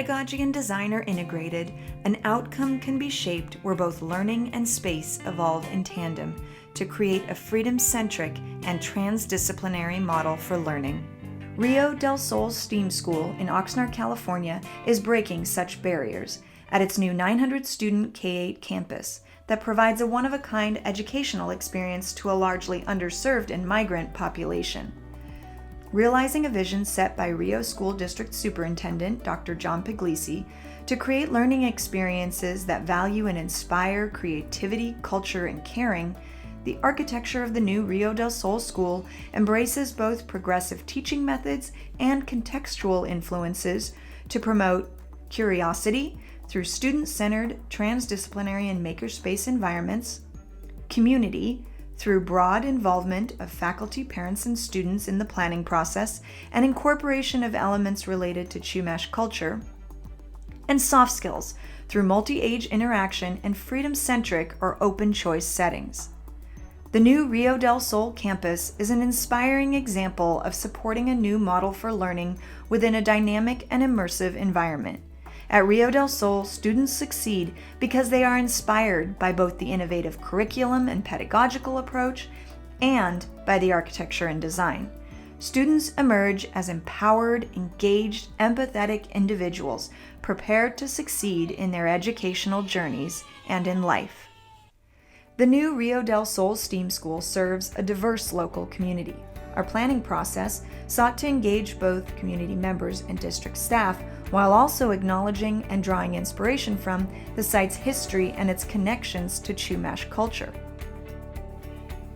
pedagogy and design are integrated, an outcome can be shaped where both learning and space evolve in tandem to create a freedom-centric and transdisciplinary model for learning. Rio del Sol STEAM School in Oxnard, California is breaking such barriers at its new 900-student K-8 campus that provides a one-of-a-kind educational experience to a largely underserved and migrant population. Realizing a vision set by Rio School District Superintendent Dr. John Puglisi to create learning experiences that value and inspire creativity, culture, and caring, the architecture of the new Rio del Sol School embraces both progressive teaching methods and contextual influences to promote curiosity through student-centered, transdisciplinary, and makerspace environments, community through broad involvement of faculty, parents, and students in the planning process and incorporation of elements related to Chumash culture, and soft skills through multi-age interaction and freedom-centric or open choice settings. The new Rio del Sol campus is an inspiring example of supporting a new model for learning within a dynamic and immersive environment. At Rio del Sol, students succeed because they are inspired by both the innovative curriculum and pedagogical approach and by the architecture and design. Students emerge as empowered, engaged, empathetic individuals prepared to succeed in their educational journeys and in life. The new Rio del Sol STEAM School serves a diverse local community. Our planning process sought to engage both community members and district staff while also acknowledging and drawing inspiration from the site's history and its connections to Chumash culture.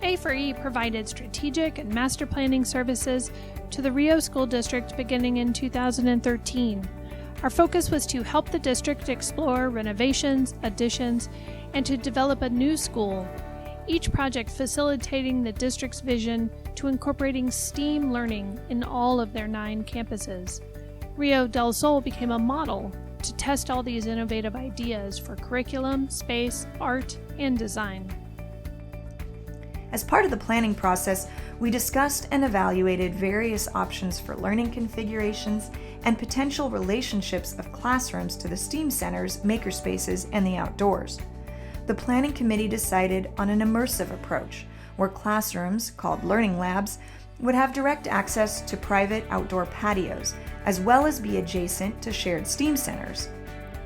A4E provided strategic and master planning services to the Rio School District beginning in 2013. Our focus was to help the district explore renovations, additions, and to develop a new school, each project facilitating the district's vision to incorporating STEAM learning in all of their 9 campuses. Rio del Sol became a model to test all these innovative ideas for curriculum, space, art, and design. As part of the planning process, we discussed and evaluated various options for learning configurations and potential relationships of classrooms to the STEAM centers, makerspaces, and the outdoors. The planning committee decided on an immersive approach, where classrooms, called learning labs, would have direct access to private outdoor patios, as well as be adjacent to shared STEAM centers.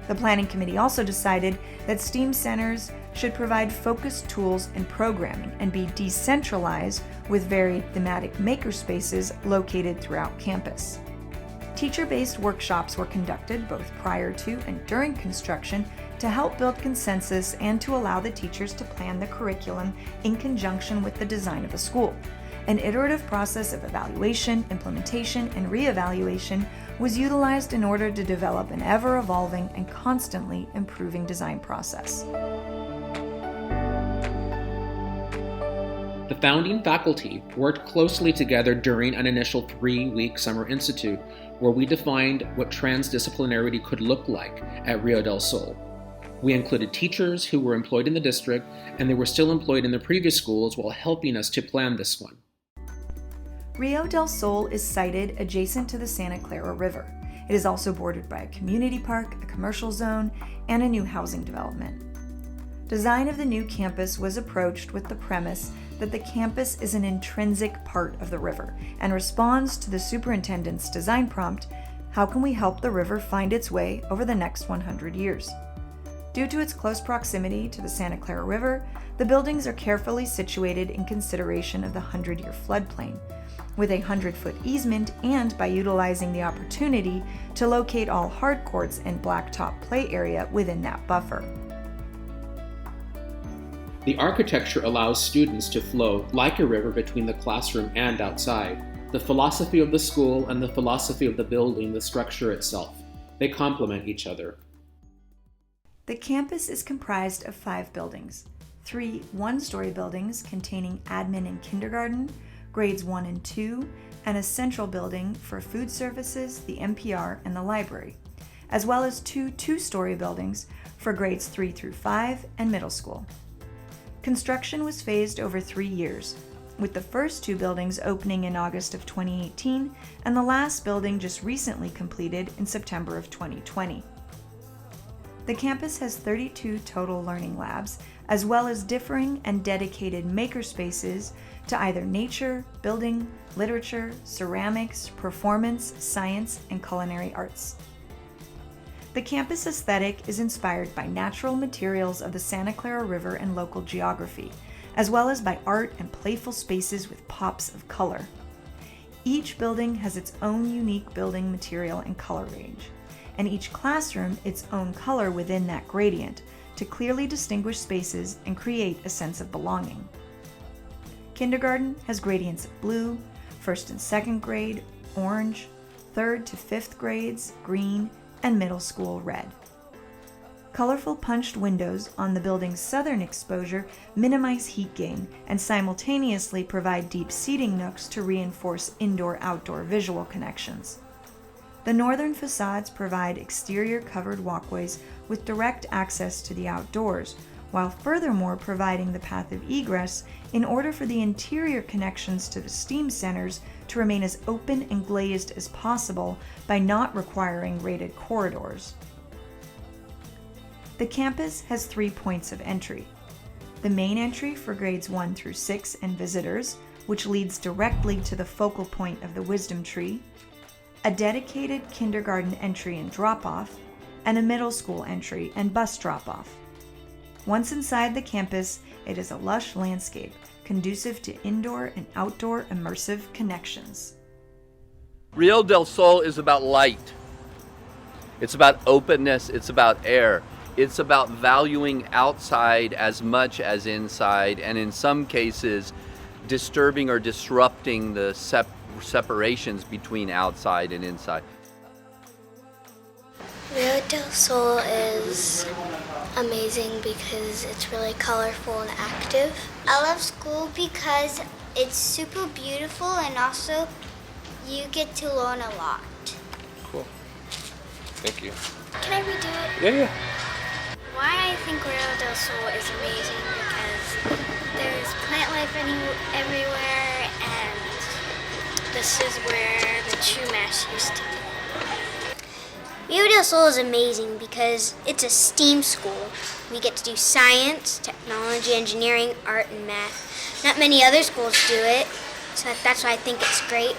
The planning committee also decided that STEAM centers should provide focused tools and programming and be decentralized with varied thematic makerspaces located throughout campus. Teacher-based workshops were conducted both prior to and during construction to help build consensus and to allow the teachers to plan the curriculum in conjunction with the design of the school. An iterative process of evaluation, implementation, and reevaluation was utilized in order to develop an ever-evolving and constantly improving design process. The founding faculty worked closely together during an initial 3-week summer institute where we defined what transdisciplinarity could look like at Rio del Sol. We included teachers who were employed in the district and they were still employed in the previous schools while helping us to plan this one. Rio del Sol is sited adjacent to the Santa Clara River. It is also bordered by a community park, a commercial zone, and a new housing development. Design of the new campus was approached with the premise that the campus is an intrinsic part of the river and responds to the superintendent's design prompt, "How can we help the river find its way over the next 100 years?" Due to its close proximity to the Santa Clara River, the buildings are carefully situated in consideration of the 100-year floodplain, with a 100-foot easement and by utilizing the opportunity to locate all hard courts and blacktop play area within that buffer. The architecture allows students to flow like a river between the classroom and outside. The philosophy of the school and the philosophy of the building, the structure itself, they complement each other. The campus is comprised of 5 buildings, 3 one-story buildings containing admin and kindergarten, grades 1 and 2, and a central building for food services, the NPR, and the library, as well as 2 two-story buildings for grades 3 through 5 and middle school. Construction was phased over 3 years. with the first two buildings opening in August of 2018 and the last building just recently completed in September of 2020. The campus has 32 total learning labs, as well as differing and dedicated makerspaces to either nature, building, literature, ceramics, performance, science, and culinary arts. The campus aesthetic is inspired by natural materials of the Santa Clara River and local geography, as well as by art and playful spaces with pops of color. Each building has its own unique building material and color range, and each classroom its own color within that gradient to clearly distinguish spaces and create a sense of belonging. Kindergarten has gradients of blue, first and second grade, orange, third to fifth grades, green, and middle school red. Colorful punched windows on the building's southern exposure minimize heat gain and simultaneously provide deep seating nooks to reinforce indoor-outdoor visual connections. The northern facades provide exterior covered walkways with direct access to the outdoors, while furthermore providing the path of egress in order for the interior connections to the STEAM centers to remain as open and glazed as possible by not requiring rated corridors. The campus has 3 points of entry. The main entry for grades 1 through 6 and visitors, which leads directly to the focal point of the Wisdom Tree, a dedicated kindergarten entry and drop-off, and a middle school entry and bus drop-off. Once inside the campus, it is a lush landscape, conducive to indoor and outdoor immersive connections. Rio del Sol is about light. It's about openness, it's about air. It's about valuing outside as much as inside, and in some cases, disturbing or disrupting the separations between outside and inside. Rio del Sol is amazing because it's really colorful and active. I love school because it's super beautiful and also you get to learn a lot. Cool. Thank you. Can I redo it? Yeah. Why I think Rio del Sol is amazing because there's plant life everywhere, and this is where the Chumash used to be. Rio del Sol is amazing because it's a STEAM school. We get to do science, technology, engineering, art, and math. Not many other schools do it, so that's why I think it's great.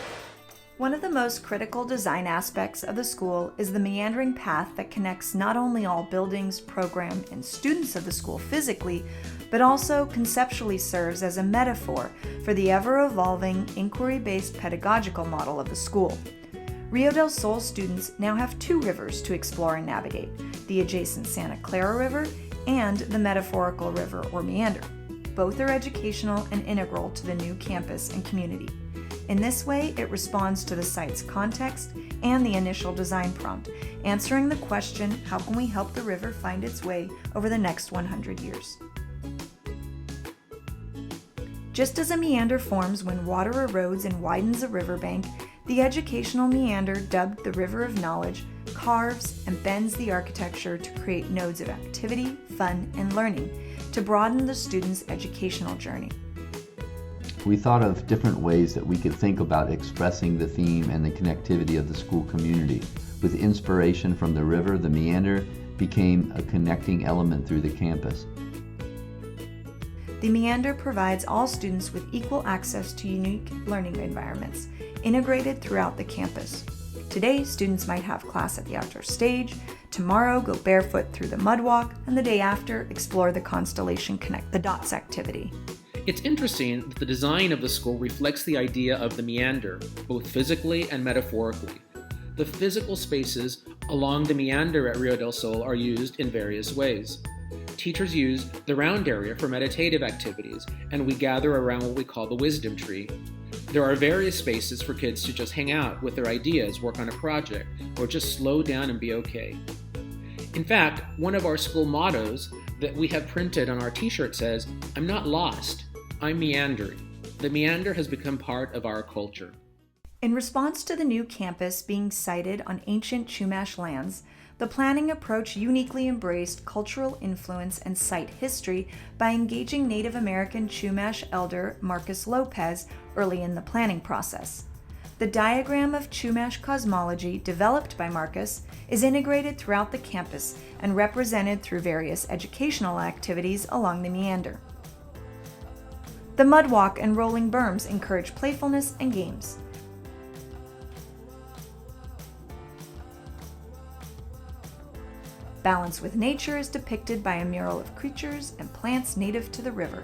One of the most critical design aspects of the school is the meandering path that connects not only all buildings, program, and students of the school physically, but also conceptually serves as a metaphor for the ever-evolving inquiry-based pedagogical model of the school. Rio del Sol students now have 2 rivers to explore and navigate, the adjacent Santa Clara River and the metaphorical river or Meander. Both are educational and integral to the new campus and community. In this way, it responds to the site's context and the initial design prompt, answering the question, how can we help the river find its way over the next 100 years? Just as a meander forms when water erodes and widens a riverbank, the educational meander, dubbed the River of Knowledge, carves and bends the architecture to create nodes of activity, fun, and learning to broaden the student's educational journey. We thought of different ways that we could think about expressing the theme and the connectivity of the school community. With inspiration from the river, the meander became a connecting element through the campus. The meander provides all students with equal access to unique learning environments, integrated throughout the campus. Today, students might have class at the outdoor stage, tomorrow go barefoot through the mud walk, and the day after explore the Constellation Connect the Dots activity. It's interesting that the design of the school reflects the idea of the meander, both physically and metaphorically. The physical spaces along the meander at Rio del Sol are used in various ways. Teachers use the round area for meditative activities, and we gather around what we call the Wisdom Tree. There are various spaces for kids to just hang out with their ideas, work on a project, or just slow down and be okay. In fact, one of our school mottos that we have printed on our t-shirt says, "I'm not lost, I'm meandering." The meander has become part of our culture. In response to the new campus being sited on ancient Chumash lands, The planning approach uniquely embraced cultural influence and site history by engaging Native American Chumash elder Marcus Lopez early in the planning process. The diagram of Chumash Cosmology developed by Marcus is integrated throughout the campus and represented through various educational activities along the Meander. The mud walk and rolling berms encourage playfulness and games. Balance with nature is depicted by a mural of creatures and plants native to the river.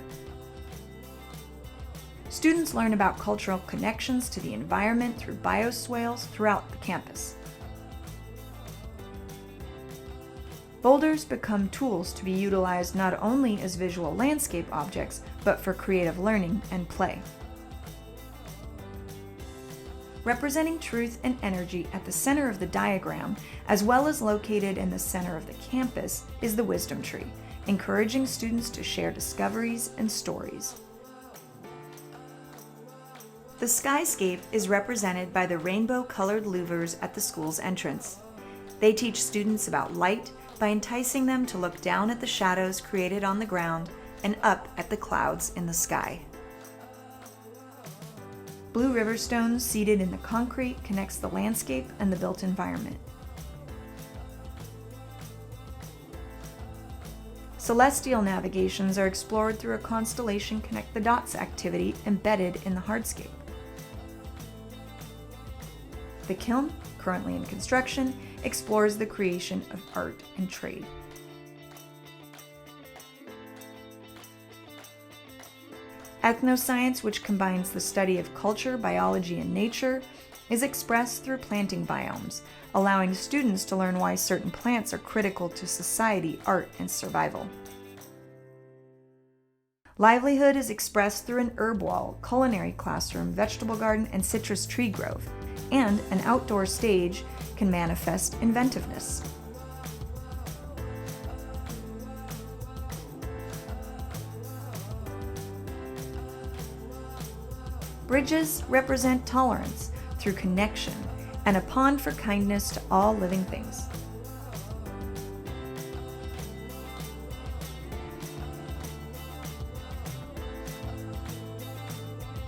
Students learn about cultural connections to the environment through bioswales throughout the campus. Boulders become tools to be utilized not only as visual landscape objects, but for creative learning and play. Representing truth and energy at the center of the diagram, as well as located in the center of the campus, is the wisdom tree, encouraging students to share discoveries and stories. The skyscape is represented by the rainbow-colored louvers at the school's entrance. They teach students about light by enticing them to look down at the shadows created on the ground and up at the clouds in the sky. Blue river stones seated in the concrete connects the landscape and the built environment. Celestial navigations are explored through a constellation connect the dots activity embedded in the hardscape. The kiln, currently in construction, explores the creation of art and trade. Ethnoscience, which combines the study of culture, biology, and nature, is expressed through planting biomes, allowing students to learn why certain plants are critical to society, art, and survival. Livelihood is expressed through an herb wall, culinary classroom, vegetable garden, and citrus tree grove, and an outdoor stage can manifest inventiveness. Bridges represent tolerance through connection and a pond for kindness to all living things.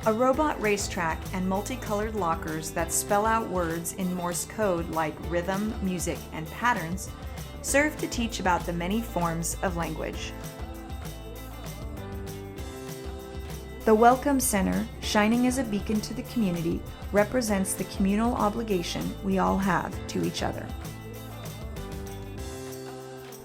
A robot racetrack and multicolored lockers that spell out words in Morse code like rhythm, music, and patterns serve to teach about the many forms of language. The Welcome Center, shining as a beacon to the community, represents the communal obligation we all have to each other.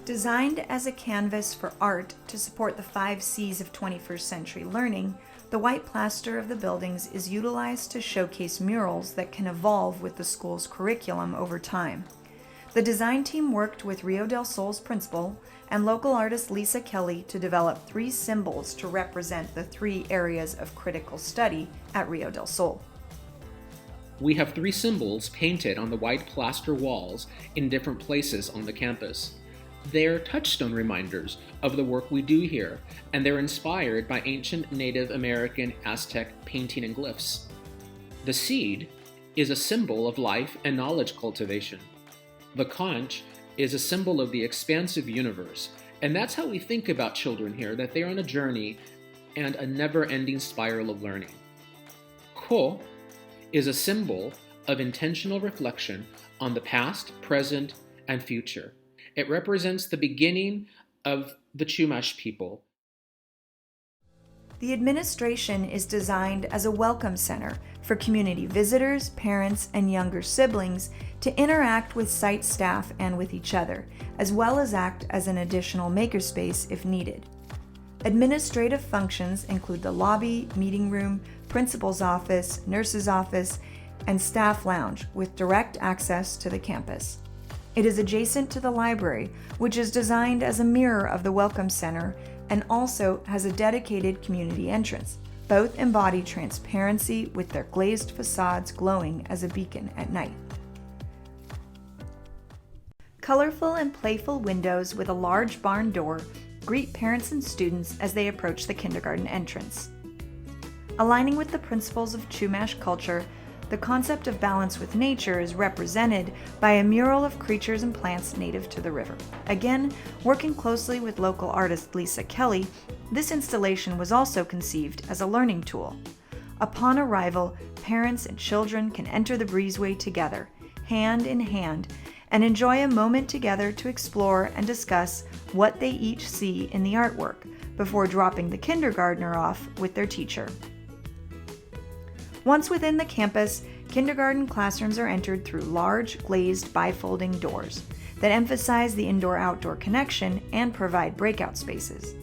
Designed as a canvas for art to support the 5 C's of 21st century learning, the white plaster of the buildings is utilized to showcase murals that can evolve with the school's curriculum over time. The design team worked with Rio del Sol's principal and local artist Lisa Kelly to develop 3 symbols to represent the 3 areas of critical study at Rio del Sol. We have 3 symbols painted on the white plaster walls in different places on the campus. They're touchstone reminders of the work we do here, and they're inspired by ancient Native American Aztec painting and glyphs. The seed is a symbol of life and knowledge cultivation. The conch is a symbol of the expansive universe, and that's how we think about children here, that they're on a journey and a never-ending spiral of learning. Ko is a symbol of intentional reflection on the past, present, and future. It represents the beginning of the Chumash people. The administration is designed as a welcome center for community visitors, parents, and younger siblings to interact with site staff and with each other, as well as act as an additional makerspace if needed. Administrative functions include the lobby, meeting room, principal's office, nurse's office, and staff lounge with direct access to the campus. It is adjacent to the library, which is designed as a mirror of the Welcome Center and also has a dedicated community entrance. Both embody transparency with their glazed facades glowing as a beacon at night. Colorful and playful windows with a large barn door greet parents and students as they approach the kindergarten entrance. Aligning with the principles of Chumash culture, The concept of balance with nature is represented by a mural of creatures and plants native to the river. Again, working closely with local artist Lisa Kelly, this installation was also conceived as a learning tool. Upon arrival, parents and children can enter the breezeway together, hand in hand, and enjoy a moment together to explore and discuss what they each see in the artwork before dropping the kindergartner off with their teacher. Once within the campus, kindergarten classrooms are entered through large, glazed bifolding doors that emphasize the indoor-outdoor connection and provide breakout spaces.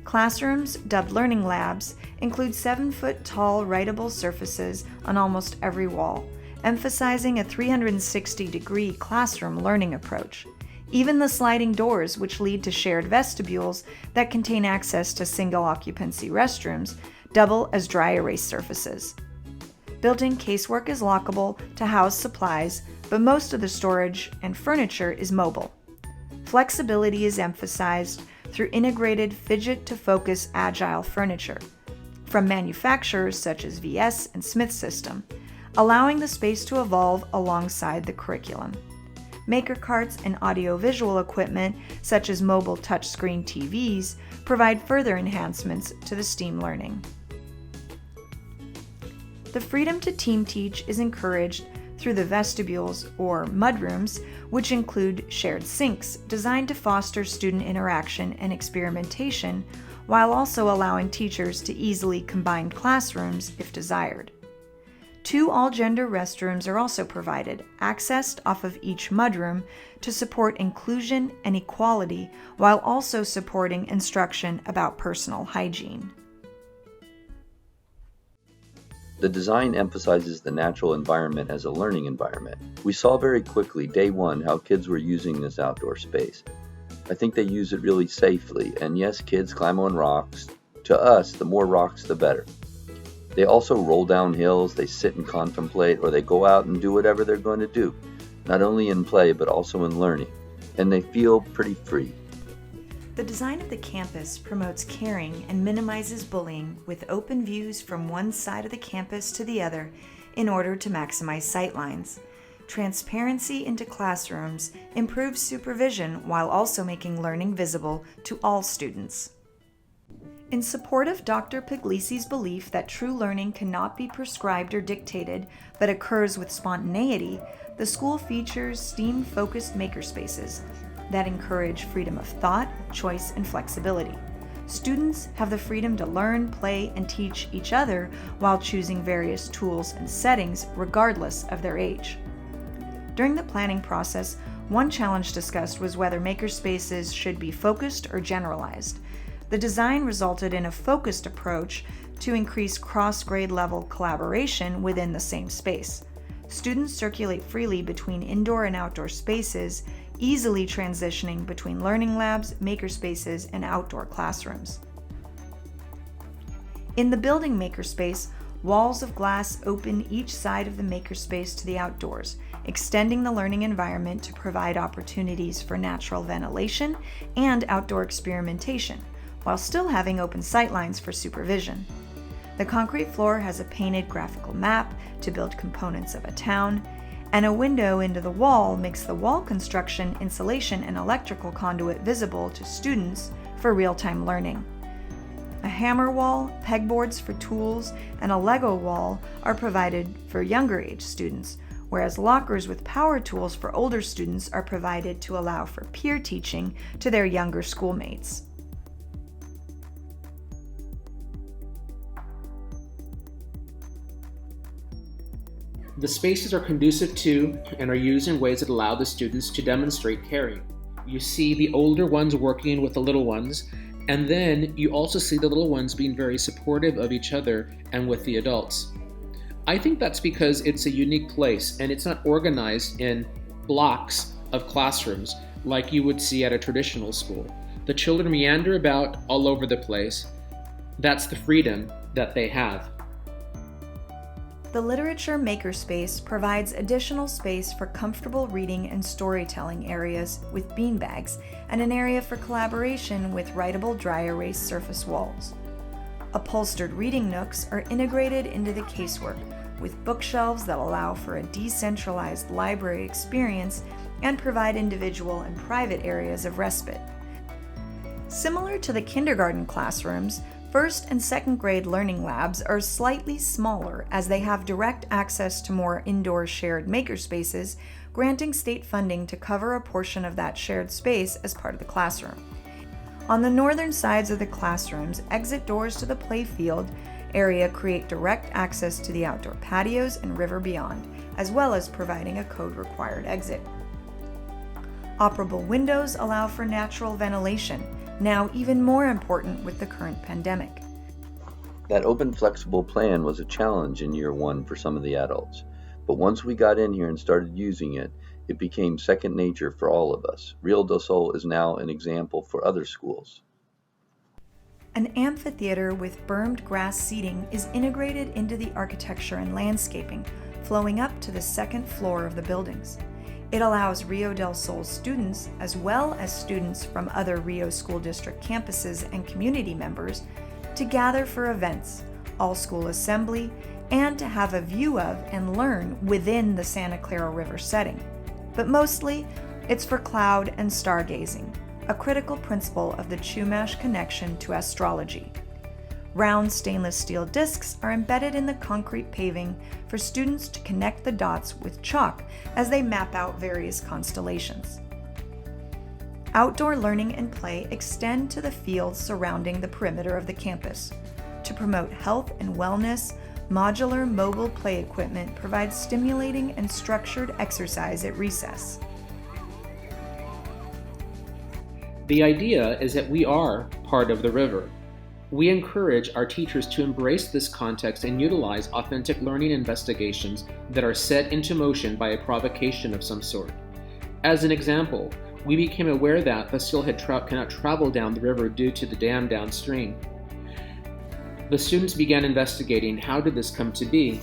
Classrooms, dubbed learning labs, include 7-foot-tall writable surfaces on almost every wall, emphasizing a 360-degree classroom learning approach. Even the sliding doors, which lead to shared vestibules that contain access to single-occupancy restrooms, double as dry erase surfaces. Built-in casework is lockable to house supplies, but most of the storage and furniture is mobile. Flexibility is emphasized through integrated fidget-to-focus agile furniture from manufacturers such as VS and Smith System, allowing the space to evolve alongside the curriculum. Maker carts and audiovisual equipment such as mobile touchscreen TVs provide further enhancements to the STEAM learning. The freedom to team teach is encouraged through the vestibules or mudrooms, which include shared sinks designed to foster student interaction and experimentation, while also allowing teachers to easily combine classrooms if desired. 2 all-gender restrooms are also provided, accessed off of each mudroom to support inclusion and equality, while also supporting instruction about personal hygiene. The design emphasizes the natural environment as a learning environment. We saw very quickly, day one, how kids were using this outdoor space. I think they use it really safely, and yes, kids climb on rocks. To us, the more rocks, the better. They also roll down hills, they sit and contemplate, or they go out and do whatever they're going to do, not only in play, but also in learning, and they feel pretty free. The design of the campus promotes caring and minimizes bullying with open views from one side of the campus to the other in order to maximize sightlines. Transparency into classrooms improves supervision while also making learning visible to all students. In support of Dr. Puglisi's belief that true learning cannot be prescribed or dictated, but occurs with spontaneity, the school features STEAM-focused makerspaces that encourage freedom of thought, choice, and flexibility. Students have the freedom to learn, play, and teach each other while choosing various tools and settings regardless of their age. During the planning process, one challenge discussed was whether makerspaces should be focused or generalized. The design resulted in a focused approach to increase cross-grade level collaboration within the same space. Students circulate freely between indoor and outdoor spaces, easily transitioning between learning labs, makerspaces, and outdoor classrooms. In the building makerspace, walls of glass open each side of the makerspace to the outdoors, extending the learning environment to provide opportunities for natural ventilation and outdoor experimentation, while still having open sightlines for supervision. The concrete floor has a painted graphical map to build components of a town, and a window into the wall makes the wall construction, insulation, and electrical conduit visible to students for real-time learning. A hammer wall, pegboards for tools, and a Lego wall are provided for younger age students, whereas lockers with power tools for older students are provided to allow for peer teaching to their younger schoolmates. The spaces are conducive to and are used in ways that allow the students to demonstrate caring. You see the older ones working with the little ones, and then you also see the little ones being very supportive of each other and with the adults. I think that's because it's a unique place and it's not organized in blocks of classrooms like you would see at a traditional school. The children meander about all over the place. That's the freedom that they have. The Literature Makerspace provides additional space for comfortable reading and storytelling areas with beanbags and an area for collaboration with writable dry erase surface walls. Upholstered reading nooks are integrated into the casework, with bookshelves that allow for a decentralized library experience and provide individual and private areas of respite. Similar to the kindergarten classrooms, first and second grade learning labs are slightly smaller as they have direct access to more indoor shared makerspaces, granting state funding to cover a portion of that shared space as part of the classroom. On the northern sides of the classrooms, exit doors to the playfield area create direct access to the outdoor patios and river beyond, as well as providing a code-required exit. Operable windows allow for natural ventilation, now even more important with the current pandemic. That open, flexible plan was a challenge in year one for some of the adults, but once we got in here and started using it, it became second nature for all of us. Rio del Sol is now an example for other schools. An amphitheater with bermed grass seating is integrated into the architecture and landscaping, flowing up to the second floor of the buildings. It allows Rio del Sol students, as well as students from other Rio School District campuses and community members, to gather for events, all-school assembly, and to have a view of and learn within the Santa Clara River setting. But mostly, it's for cloud and stargazing, a critical principle of the Chumash connection to astrology. Round stainless steel discs are embedded in the concrete paving for students to connect the dots with chalk as they map out various constellations. Outdoor learning and play extend to the fields surrounding the perimeter of the campus. To promote health and wellness, modular mobile play equipment provides stimulating and structured exercise at recess. The idea is that we are part of the river. We encourage our teachers to embrace this context and utilize authentic learning investigations that are set into motion by a provocation of some sort. As an example, we became aware that the steelhead trout cannot travel down the river due to the dam downstream. The students began investigating how did this come to be.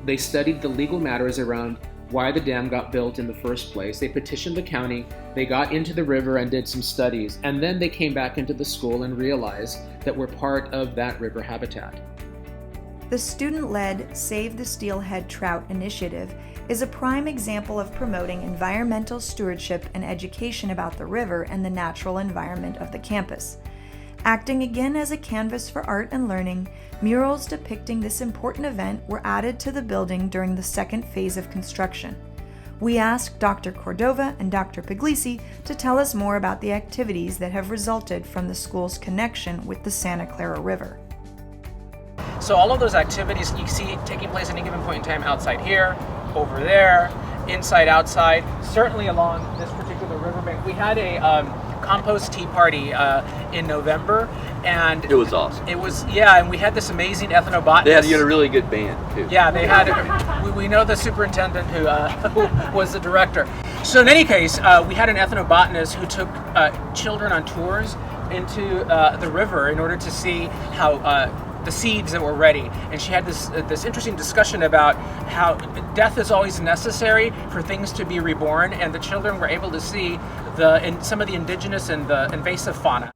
They studied the legal matters around why the dam got built in the first place. They petitioned the county, they got into the river and did some studies, and then they came back into the school and realized that we're part of that river habitat. The student-led Save the Steelhead Trout initiative is a prime example of promoting environmental stewardship and education about the river and the natural environment of the campus. Acting again as a canvas for art and learning, murals depicting this important event were added to the building during the second phase of construction. We asked Dr. Cordova and Dr. Puglisi to tell us more about the activities that have resulted from the school's connection with the Santa Clara River. So all of those activities you see taking place at any given point in time outside here, over there, inside, outside, certainly along this particular riverbank. We had a compost tea party in November, and It was awesome. it was, yeah, and we had this amazing ethnobotanist. They had to get a really good band too. Yeah, they had. We know the superintendent who was the director. So in any case, we had an ethnobotanist who took children on tours into the river in order to see how the seeds that were ready. And she had this interesting discussion about how death is always necessary for things to be reborn, and the children were able to see some of the indigenous and the invasive fauna.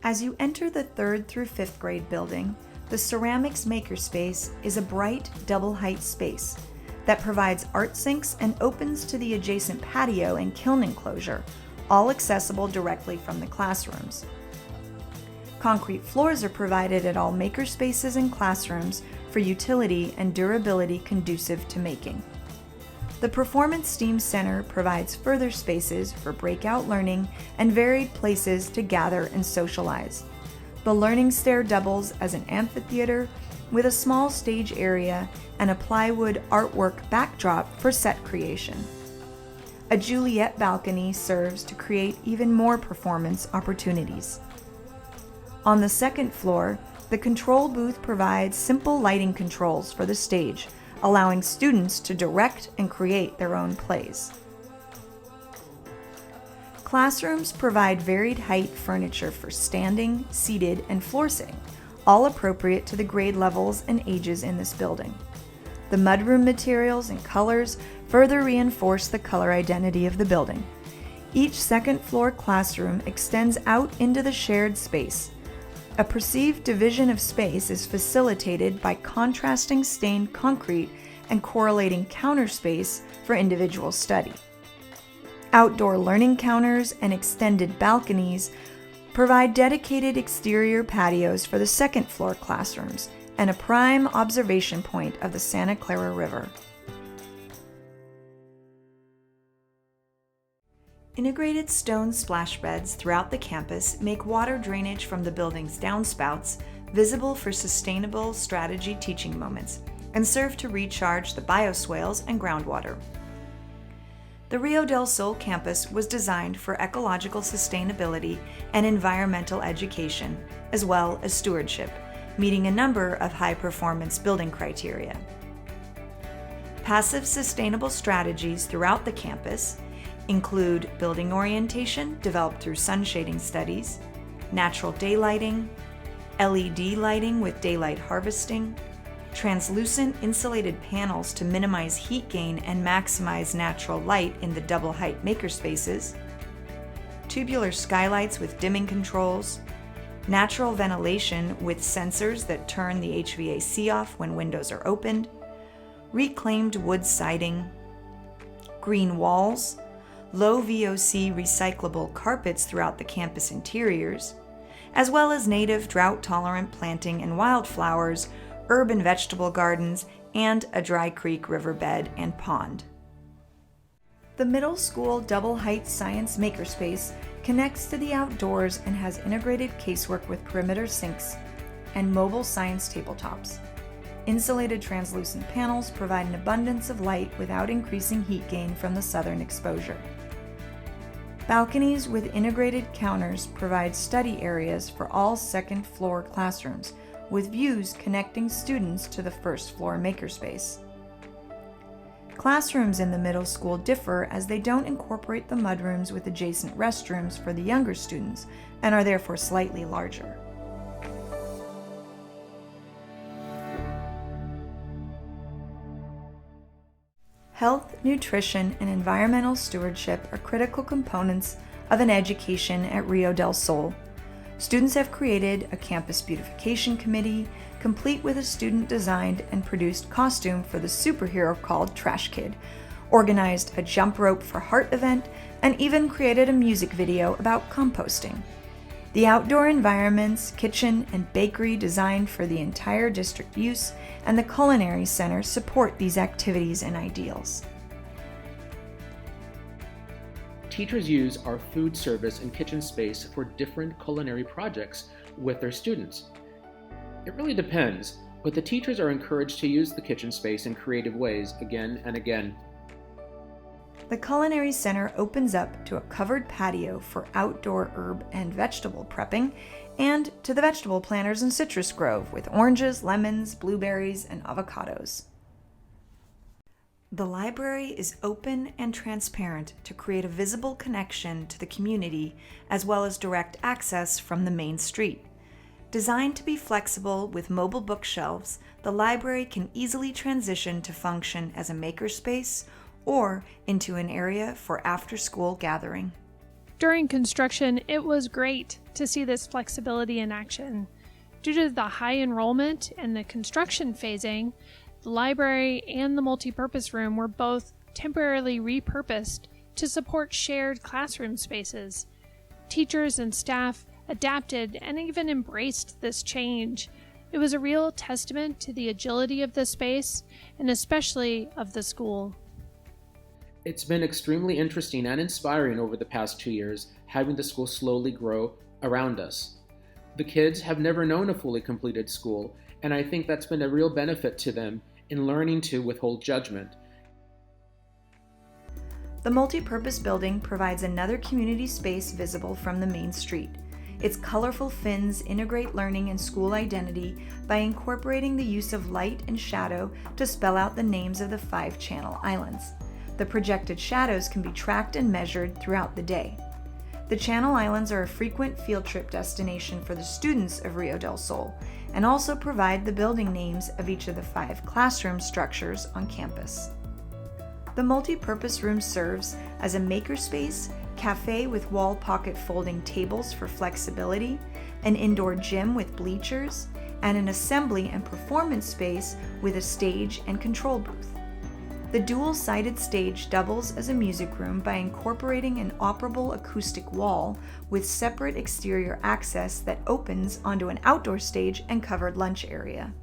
As you enter the 3rd through 5th grade building, the Ceramics Makerspace is a bright double-height space that provides art sinks and opens to the adjacent patio and kiln enclosure, all accessible directly from the classrooms. Concrete floors are provided at all makerspaces and classrooms for utility and durability conducive to making. The Performance STEAM Center provides further spaces for breakout learning and varied places to gather and socialize. The Learning Stair doubles as an amphitheater with a small stage area and a plywood artwork backdrop for set creation. A Juliet balcony serves to create even more performance opportunities. On the 2nd floor, the control booth provides simple lighting controls for the stage, allowing students to direct and create their own plays. Classrooms provide varied height furniture for standing, seated, and floor sitting, all appropriate to the grade levels and ages in this building. The mudroom materials and colors further reinforce the color identity of the building. Each 2nd floor classroom extends out into the shared space. A perceived division of space is facilitated by contrasting stained concrete and correlating counter space for individual study. Outdoor learning counters and extended balconies provide dedicated exterior patios for the second floor classrooms and a prime observation point of the Santa Clara River. Integrated stone splash beds throughout the campus make water drainage from the building's downspouts visible for sustainable strategy teaching moments and serve to recharge the bioswales and groundwater. The Rio del Sol campus was designed for ecological sustainability and environmental education, as well as stewardship, meeting a number of high-performance building criteria. Passive sustainable strategies throughout the campus include building orientation developed through sun shading studies, natural daylighting, LED lighting with daylight harvesting, translucent insulated panels to minimize heat gain and maximize natural light in the double height makerspaces, tubular skylights with dimming controls, natural ventilation with sensors that turn the HVAC off when windows are opened, reclaimed wood siding, green walls, low VOC recyclable carpets throughout the campus interiors, as well as native drought-tolerant planting and wildflowers, herb and vegetable gardens, and a dry creek riverbed and pond. The middle school double-height science makerspace connects to the outdoors and has integrated casework with perimeter sinks and mobile science tabletops. Insulated translucent panels provide an abundance of light without increasing heat gain from the southern exposure. Balconies with integrated counters provide study areas for all second-floor classrooms, with views connecting students to the first-floor makerspace. Classrooms in the middle school differ as they don't incorporate the mudrooms with adjacent restrooms for the younger students and are therefore slightly larger. Health, nutrition, and environmental stewardship are critical components of an education at Rio del Sol. Students have created a campus beautification committee, complete with a student-designed and produced costume for the superhero called Trash Kid, organized a jump rope for heart event, and even created a music video about composting. The outdoor environments, kitchen, and bakery designed for the entire district use, and the culinary center support these activities and ideals. Teachers use our food service and kitchen space for different culinary projects with their students. It really depends, but the teachers are encouraged to use the kitchen space in creative ways again and again. The Culinary Center opens up to a covered patio for outdoor herb and vegetable prepping, and to the vegetable planters and citrus grove with oranges, lemons, blueberries, and avocados. The library is open and transparent to create a visible connection to the community as well as direct access from the main street. Designed to be flexible with mobile bookshelves, the library can easily transition to function as a makerspace or into an area for after-school gathering. During construction, it was great to see this flexibility in action. Due to the high enrollment and the construction phasing, the library and the multipurpose room were both temporarily repurposed to support shared classroom spaces. Teachers and staff adapted and even embraced this change. It was a real testament to the agility of the space and especially of the school. It's been extremely interesting and inspiring over the past 2 years, having the school slowly grow around us. The kids have never known a fully completed school, and I think that's been a real benefit to them in learning to withhold judgment. The multipurpose building provides another community space visible from the main street. Its colorful fins integrate learning and school identity by incorporating the use of light and shadow to spell out the names of the 5 channel islands. The projected shadows can be tracked and measured throughout the day. The Channel Islands are a frequent field trip destination for the students of Rio del Sol and also provide the building names of each of the 5 classroom structures on campus. The multipurpose room serves as a makerspace, café with wall pocket folding tables for flexibility, an indoor gym with bleachers, and an assembly and performance space with a stage and control booth. The dual-sided stage doubles as a music room by incorporating an operable acoustic wall with separate exterior access that opens onto an outdoor stage and covered lunch area.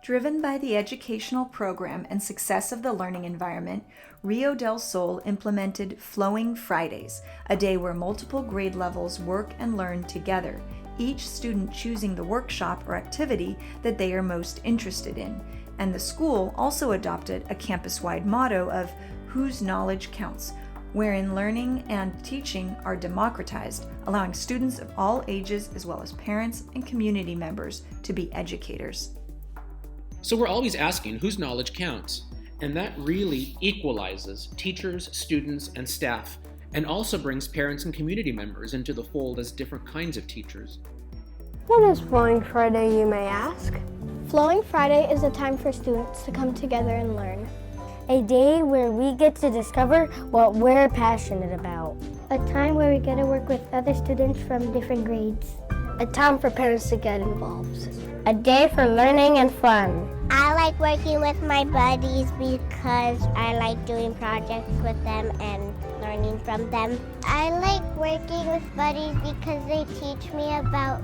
Driven by the educational program and success of the learning environment, Rio del Sol implemented Flowing Fridays, a day where multiple grade levels work and learn together, each student choosing the workshop or activity that they are most interested in. And the school also adopted a campus-wide motto of "Whose knowledge counts," wherein learning and teaching are democratized, allowing students of all ages as well as parents and community members to be educators. So we're always asking whose knowledge counts, and that really equalizes teachers, students, and staff, and also brings parents and community members into the fold as different kinds of teachers. What is Flowing Friday, you may ask? Flowing Friday is a time for students to come together and learn. A day where we get to discover what we're passionate about. A time where we get to work with other students from different grades. A time for parents to get involved. A day for learning and fun. I like working with my buddies because I like doing projects with them and learning from them. I like working with buddies because they teach me about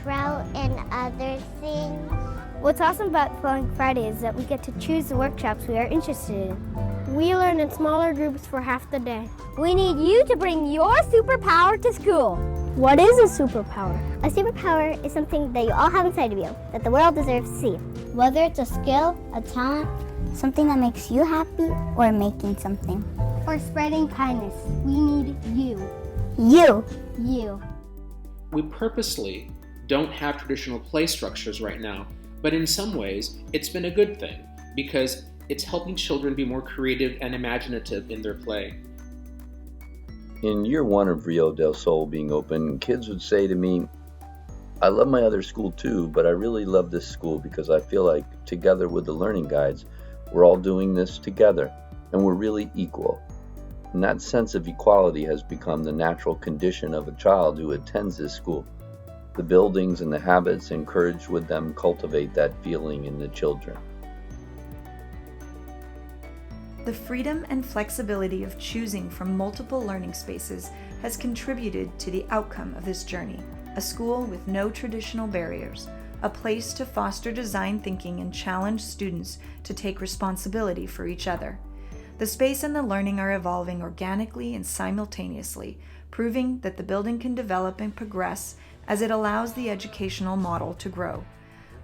trout and other things. What's awesome about Flowing Friday is that we get to choose the workshops we are interested in. We learn in smaller groups for half the day. We need you to bring your superpower to school. What is a superpower? A superpower is something that you all have inside of you that the world deserves to see. Whether it's a skill, a talent, something that makes you happy, or making something. Or spreading kindness. We need you. You. We purposely don't have traditional play structures right now, but in some ways, it's been a good thing because it's helping children be more creative and imaginative in their play. In year one of Rio del Sol being open, kids would say to me, "I love my other school too, but I really love this school because I feel like together with the learning guides, we're all doing this together and we're really equal." And that sense of equality has become the natural condition of a child who attends this school. The buildings and the habits encouraged with them cultivate that feeling in the children. The freedom and flexibility of choosing from multiple learning spaces has contributed to the outcome of this journey, a school with no traditional barriers, a place to foster design thinking and challenge students to take responsibility for each other. The space and the learning are evolving organically and simultaneously, proving that the building can develop and progress as it allows the educational model to grow.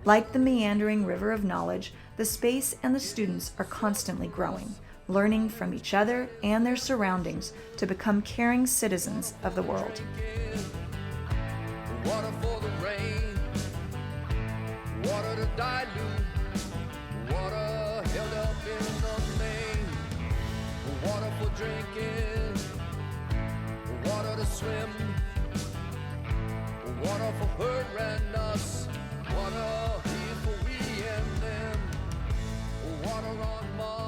Like the meandering river of knowledge, the space and the students are constantly growing, learning from each other and their surroundings to become caring citizens of the world. Water for the rain, water to dilute, water held up in the main, water for drinking, water to swim, water for her and us, water here for we and them, water on Mars.